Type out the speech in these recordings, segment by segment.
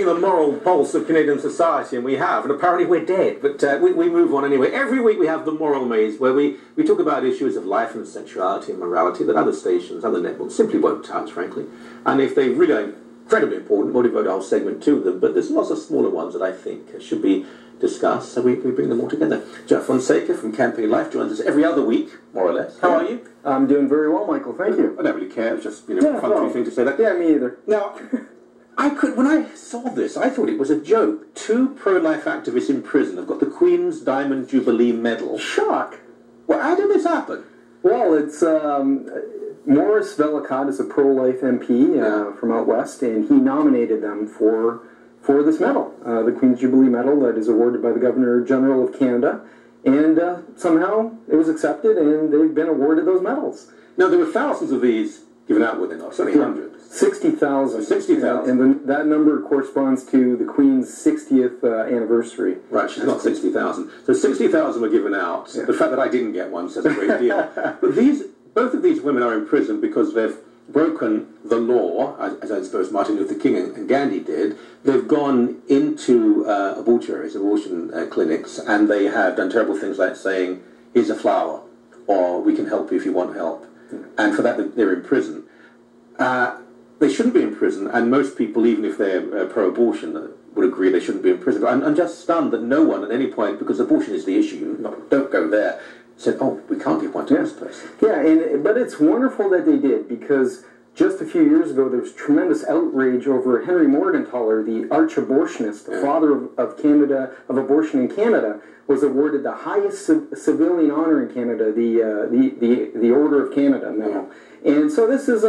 taking the moral pulse of Canadian society, and we have, and apparently we're dead, but we move on anyway. Every week we have the Moral Maze, where we talk about issues of life and sexuality and morality that other stations, other networks simply won't touch, frankly. And if they really are incredibly important, we'll devote a whole segment to them, but there's lots of smaller ones that I think should be discussed, so we bring them all together. Jeff Fonseca from Campaign Life joins us every other week, more or less. How are you? I'm doing very well, Michael. Thank you. I don't really care. It's just, a fun thing to say that. Yeah, me either. Now, when I saw this, I thought it was a joke. 2 pro-life activists in prison have got the Queen's Diamond Jubilee Medal. Shock. Well, how did this happen? Well, it's Maurice Vellacott is a pro-life MP from out west, and he nominated them for this medal, the Queen's Jubilee Medal that is awarded by the Governor-General of Canada. And somehow it was accepted, and they've been awarded those medals. Now, there were thousands of these given out within, certainly hundreds. 60,000. 60,000. And that number corresponds to the Queen's 60th anniversary. Right, she's not 60,000. So 60,000 were given out. Yeah. The fact that I didn't get one says a great deal. But both of these women are in prison because they've broken the law, as I suppose Martin Luther King and Gandhi did. They've gone into abortion clinics, and they have done terrible things like saying, here's a flower, or we can help you if you want help. And for that, they're in prison. They shouldn't be in prison, and most people, even if they're pro-abortion, would agree they shouldn't be in prison. But I'm just stunned that no one at any point, because abortion is the issue, don't go there, said, oh, we can't give one to this person. Yeah, but it's wonderful that they did, because just a few years ago there was tremendous outrage over Henry Morgentaler, the arch-abortionist, the father of abortion in Canada, was awarded the highest civilian honor in Canada, the Order of Canada medal. And so this is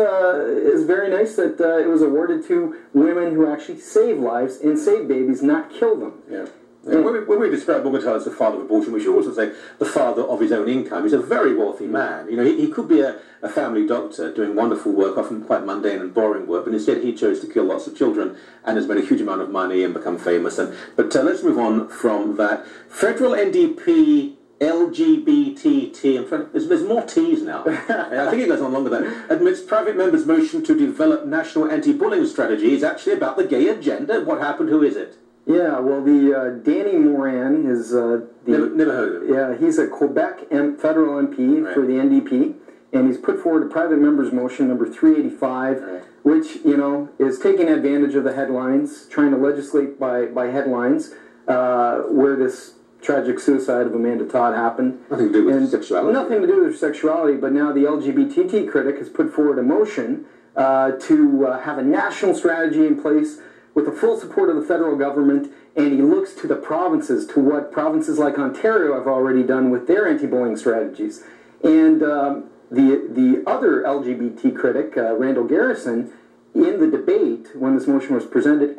very nice that it was awarded to women who actually save lives and save babies, not kill them. Yeah. When we describe Morgentaler as the father of abortion, we should also say the father of his own income. He's a very wealthy man. He could be a family doctor doing wonderful work, often quite mundane and boring work, but instead he chose to kill lots of children and has made a huge amount of money and become famous. But let's move on from that. Federal NDP LGBTT, there's more T's now. I think it goes on longer than that. Admits private members' motion to develop national anti-bullying strategy is actually about the gay agenda. What happened? Who is it? Yeah, well, the Danny Moran is never heard of him. Yeah, he's a Quebec federal MP for the NDP, and he's put forward a private member's motion number 385, which is taking advantage of the headlines, trying to legislate by headlines, where this tragic suicide of Amanda Todd happened. Nothing to do with sexuality. Nothing to do with her sexuality, but now the LGBT critic has put forward a motion to have a national strategy in place with the full support of the federal government, and he looks to the provinces, to what provinces like Ontario have already done with their anti-bullying strategies. And the other LGBT critic, Randall Garrison, in the debate, when this motion was presented,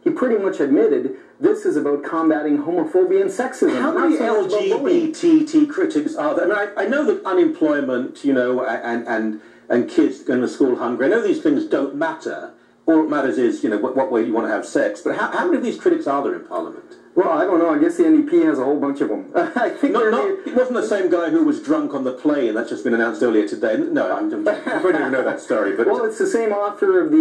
he pretty much admitted, this is about combating homophobia and sexism. How many LGBT critics are there? I mean, I know that unemployment, and kids going to school hungry, I know these things don't matter. All that matters is, what way you want to have sex. But how many of these critics are there in Parliament? Well, I don't know. I guess the NDP has a whole bunch of them. I think it wasn't the same guy who was drunk on the plane. That's just been announced earlier today. No, I don't even know that story. But well, it's the same author of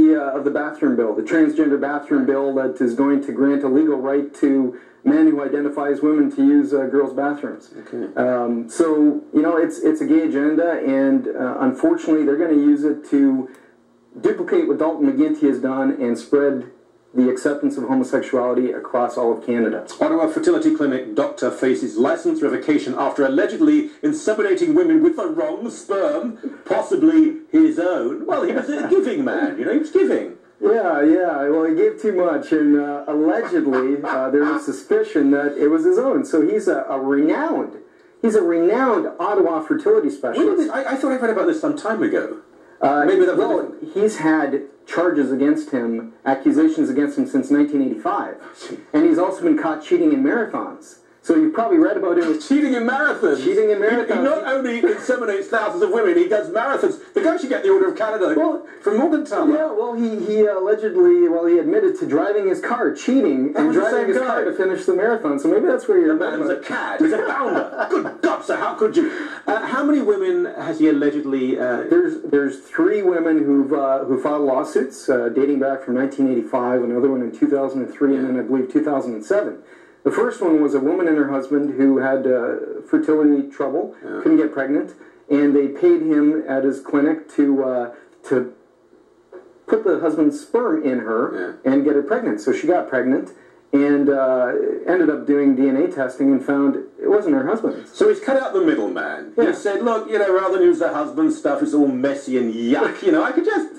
the bathroom bill, the transgender bathroom bill that is going to grant a legal right to men who identify as women to use girls' bathrooms. Okay. So, it's a gay agenda, and unfortunately they're going to use it to duplicate what Dalton McGuinty has done and spread the acceptance of homosexuality across all of Canada. Ottawa fertility clinic doctor faces license revocation after allegedly inseminating women with the wrong sperm, possibly his own. Well, he was a giving man, he was giving. Yeah, well, he gave too much, and allegedly there was suspicion that it was his own. So he's a renowned Ottawa fertility specialist. I thought I read about this some time ago. He's had charges against him, accusations against him since 1985. And he's also been caught cheating in marathons. So you've probably read about him. Cheating in marathons. Cheating in marathons. He not only inseminates thousands of women, he does marathons. The guy should get the Order of Canada from Morgantown. Yeah, well, he allegedly, he admitted to driving his car, cheating, and driving his car to finish the marathon. So maybe that's where you're... The man's a cad. He's a bounder. Good God, sir, how could you? How many women has he allegedly... There's 3 women who filed lawsuits dating back from 1985, another one in 2003, and then I believe 2007. The first one was a woman and her husband who had fertility trouble, couldn't get pregnant, and they paid him at his clinic to put the husband's sperm in her and get her pregnant. So she got pregnant and ended up doing DNA testing and found it wasn't her husband. So he's cut out the middleman. He said, look, rather than use the husband's stuff, it's all messy and yuck. I could just,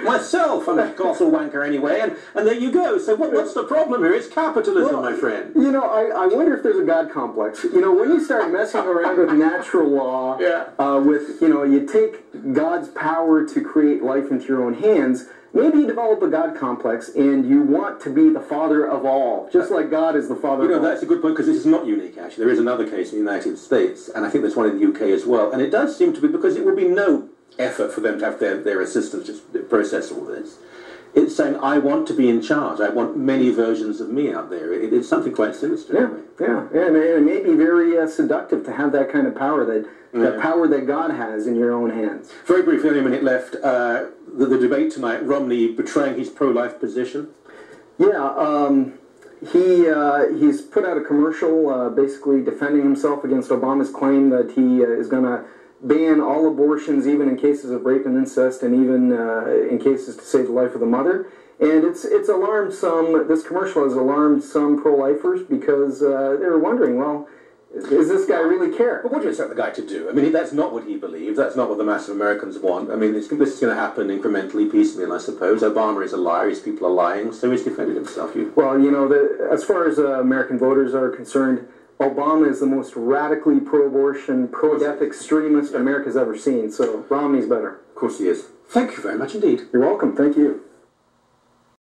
myself, I'm a colossal wanker anyway, and there you go. So what's the problem here? It's capitalism, my friend. I wonder if there's a God complex. When you start messing around with natural law, you take God's power to create life into your own hands, maybe you develop a God complex and you want to be the father of all, just like God is the father of all. That's a good point, because this is not unique, actually. There is another case in the United States, and I think there's one in the UK as well, and it does seem to be, because it will be no effort for them to have their assistants just process all this. It's saying, I want to be in charge. I want many versions of me out there. It's something quite sinister. Yeah, and it may be very seductive to have that kind of power, that power that God has in your own hands. Very briefly, only a minute left. The debate tonight, Romney betraying his pro-life position. Yeah, he's put out a commercial basically defending himself against Obama's claim that he is going to ban all abortions, even in cases of rape and incest, and even in cases to save the life of the mother. And it's alarmed some. This commercial has alarmed some pro-lifers because they're wondering, well, does this guy really care? But what do you expect the guy to do? I mean, that's not what he believes. That's not what the mass of Americans want. I mean, this is going to happen incrementally, piecemeal, I suppose. Obama is a liar. His people are lying. So he's defended himself. Well, as far as American voters are concerned, Obama is the most radically pro-abortion, pro-death extremist America's ever seen. So Romney's better. Of course he is. Thank you very much indeed. You're welcome. Thank you.